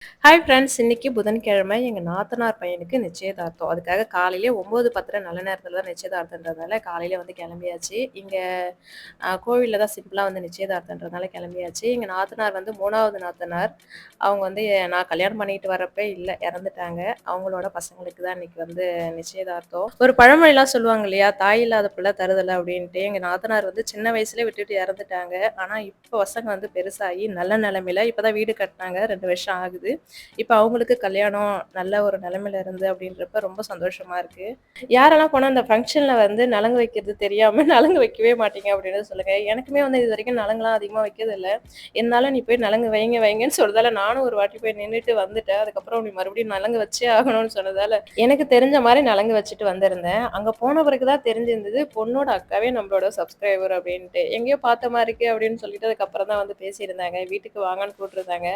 Hi friends. இன்னைக்கு புதன்கிழமை எங்க நாத்தனார் பையனுக்கு நிச்சயதார்த்தம். அதுக்காக காலையிலே 9:10 நல்ல நேரத்தில தான் நிச்சயதார்த்தம்ன்றதால காலையில வந்து கிளம்பியாச்சு. இங்க கோவில்ல தான் சிம்பிளா வந்து நிச்சயதார்த்தம்ன்றதால கிளம்பியாச்சு. எங்க நாத்தனார் வந்து 3வது நாத்தனார். அவங்க வந்து நான் கல்யாணம் பண்ணிட்டு வரப்ப இல்ல, இறந்துட்டாங்க. அவங்களோட பசங்களுக்கு தான் இன்னைக்கு வந்து நிச்சயதார்த்தம். ஒரு பழமொழிலாம் சொல்லுவாங்க இல்லையா? "தாய் இல்லாத பிள்ளை தருதல" அப்படின்ட்டு. எங்க நாத்தனார் வந்து சின்ன வயசுலயே விட்டுட்டு இறந்துட்டாங்க. ஆனா இப்ப பசங்க வந்து பெருசாகி நல்ல நிலைமையில இப்பதான் வீடு கட்டுனாங்க. 2 வருஷம் ஆகுது. இப்ப அவங்களுக்கு கல்யாணம் நல்ல ஒரு நிலைமையில இருந்து அப்படின்றப்ப ரொம்ப சந்தோஷமா இருக்கு. யாரெல்லாம் போனா அந்த ஃபங்ஷன்ல வந்து நலங்கு வைக்கிறது தெரியாம நலங்கு வைக்கவே மாட்டீங்க அப்படின்னு சொல்லுங்க. எனக்குமே வந்து இதுவரைக்கும் நலங்குலாம் அதிகமா வைக்கிறது இல்ல. இருந்தாலும் நீ போய் நலங்கு வைங்க வைங்கன்னு சொல்றதால நானும் ஒரு வாட்டி போய் நின்னுட்டு வந்துட்டேன். அதுக்கப்புறம் நீ மறுபடியும் நலங்கு வச்சே ஆகணும்னு சொன்னதால எனக்கு தெரிஞ்ச மாரி நலங்கு வச்சுட்டு வந்திருந்தேன். அங்க போன பிறகு தான் தெரிஞ்சிருந்தது பொண்ணோட அக்காவே நம்மளோட சப்ஸ்கிரைபர் அப்படின்ட்டு. எங்கேயோ பார்த்த மாரி இருக்கு அப்படின்னு சொல்லிட்டு அதுக்கப்புறம் தான் வந்து பேசியிருந்தாங்க. வீட்டுக்கு வாங்கன்னு கூப்பிட்டுருந்தாங்க.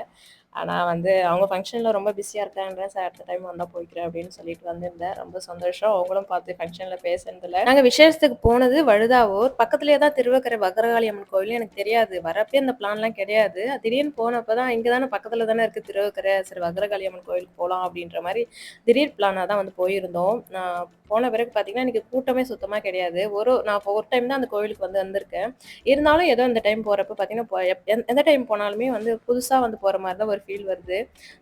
ஆனா வந்து அவங்க ஃபங்ஷன்ல ரொம்ப பிஸியா இருக்காங்க. சார் அடுத்த டைம் வந்தா போய்க்கிறேன் அப்படின்னு சொல்லிட்டு வந்திருந்தேன். ரொம்ப சந்தோஷம். அவங்களும் பார்த்து ஃபங்ஷன்ல பேசுனதுல. நாங்க விசேஷத்துக்கு போனது வழுதாவூர். பக்கத்திலேயே தான் திருவக்கரை பத்ரகாளி அம்மன் கோவில். எனக்கு தெரியாது. வரப்பயே இந்த பிளான்லாம் கிடையாது. திடீர்னு போனப்ப தான் இங்க தானே பக்கத்துல தானே இருக்கு திருவக்கரை. சரி பத்ரகாளி அம்மன் கோவிலுக்கு போலாம் அப்படின்ற மாரி திடீர் பிளானா தான் வந்து போயிருந்தோம். நான் போன பிறகு பார்த்தீங்கன்னா, எனக்கு கூட்டமே சுத்தமா கிடையாது. நான் இப்போ ஒரு டைம் தான் அந்த கோவிலுக்கு வந்து வந்திருக்கேன். இருந்தாலும் ஏதோ இந்த டைம் போறப்ப பார்த்தீங்கன்னா, எந்த டைம் போனாலுமே வந்து புதுசா வந்து போற மாரி தான் ஒரு ஃபீல் வருது.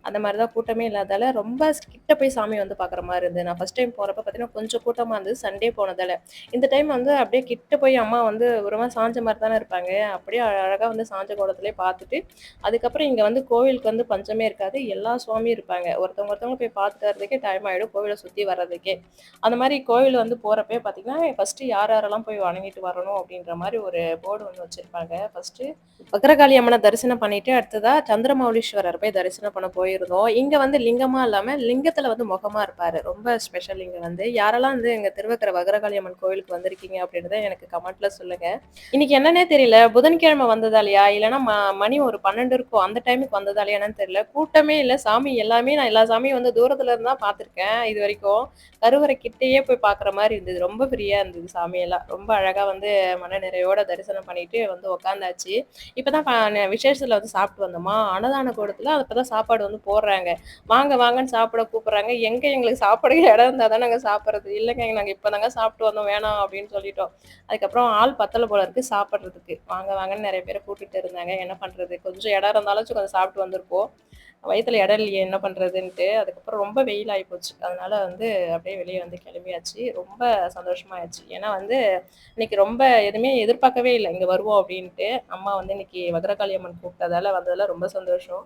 அந்த மாரி தான் கூட்டமே இல்லாதால ரொம்ப கிட்ட போய் சாமி வந்து பார்க்குற மாரி இருந்தது. நான் ஃபர்ஸ்ட் டைம் போறப்ப பார்த்தீங்கன்னா, கொஞ்சம் கூட்டமா இருந்தது. சண்டே போனதால. இந்த டைம் வந்து அப்படியே கிட்ட போய் அம்மா வந்து ஒரு மாரி சாஞ்ச மாரி தானே இருப்பாங்க. அப்படியே அழகா வந்து சாஞ்ச கோலத்திலேயே பார்த்துட்டு, அதுக்கப்புறம் இங்க வந்து கோவிலுக்கு வந்து பஞ்சமே இருக்காது. எல்லா சுவாமியும் இருப்பாங்க. ஒருத்தவங்க போய் பார்த்துட்டு வரதுக்கே டைம் ஆயிடும். கோவில சுத்தி வர்றதுக்கே. அந்த மாரி கோவில் வந்து போறப்பயே பார்த்தீங்கன்னா, ஃபர்ஸ்ட்டு யார் யாரெல்லாம் போய் வணங்கிட்டு வரணும் அப்படின்ற மாரி ஒரு போர்டு ஒண்ணு வச்சிருப்பாங்க. ஃபர்ஸ்ட்டு பத்ரகாளி அம்மன தரிசனம் பண்ணிட்டு, அடுத்ததா சந்திரமௌலீஸ்வரர் போய் தரிசனம் பண்ண போயிருந்தோம். இங்க வந்து லிங்கமா இல்லாம, லிங்கத்துல வந்து முகமா இருப்பாரு. ரொம்ப ஸ்பெஷல் இங்க வந்து. யாரெல்லாம் வந்து எங்க திருவக்கர பத்ரகாளி அம்மன் கோவிலுக்கு வந்திருக்கீங்க அப்படின்றத எனக்கு கமெண்ட்ல சொல்லுங்க. இன்னைக்கு என்னன்னே தெரியல. புதன்கிழமை வந்ததாலயா, இல்லன்னா மணி ஒரு 12 இருக்கும். அந்த டைமுக்கு வந்ததாலயா என்னன்னு தெரியல. கூட்டமே இல்ல. சாமி எல்லாமே நான் எல்லா சாமியும் வந்து தூரத்துல இருந்து தான் பார்த்துருக்கேன் இதுவரைக்கும். கருவறை கிட்டயே போய் பார்க்குற மாரி இருந்தது. ரொம்ப ஃப்ரீயா இருந்தது சாமியெல்லாம். ரொம்ப அழகா வந்து மனநிறைவோட தரிசனம் பண்ணிட்டு வந்து உட்காந்தாச்சு. இப்பதான் விசேஷத்துல வந்து சாப்பிட்டு வந்தோமா, அன்னதான கூடத்துல அப்பதான் சாப்பாடு வந்து போடுறாங்க. வாங்க வாங்கன்னு சாப்பிட கூப்பிடுறாங்க. எங்க எங்களுக்கு சாப்பிட இடம் இருந்தா தான் நாங்க சாப்பிடுறது. இல்லங்க நாங்க இப்பதாங்க சாப்பிட்டு வந்தோம் வேணாம் அப்படின்னு சொல்லிட்டோம். அதுக்கப்புறம் ஆள் பத்தல போல இருக்கு சாப்பிடுறதுக்கு. வாங்க வாங்கன்னு நெறைய பேர கூட்டிட்டு இருந்தாங்க. என்ன பண்றது? கொஞ்சம் இடம் இருந்தாலாச்சும் கொஞ்சம் சாப்பிட்டு வந்திருப்போம். வயித்துல இடம் இல்லையே என்ன பண்றதுன்ட்டு. அதுக்கப்புறம் ரொம்ப வெயில் ஆயிப்போச்சு. அதனால வந்து அப்படியே வெளிய வந்து கிளம்பியாச்சு. ரொம்ப சந்தோஷமாயிருச்சு. ஏன்னா வந்து இன்னைக்கு ரொம்ப எதுவுமே எதிர்பார்க்கவே இல்ல. இங்க வருவோம் அப்படின்ட்டு. அம்மா வந்து இன்னைக்கு பத்ரகாளி அம்மன் கூப்பிட்டதால வந்ததுல ரொம்ப சந்தோஷம்.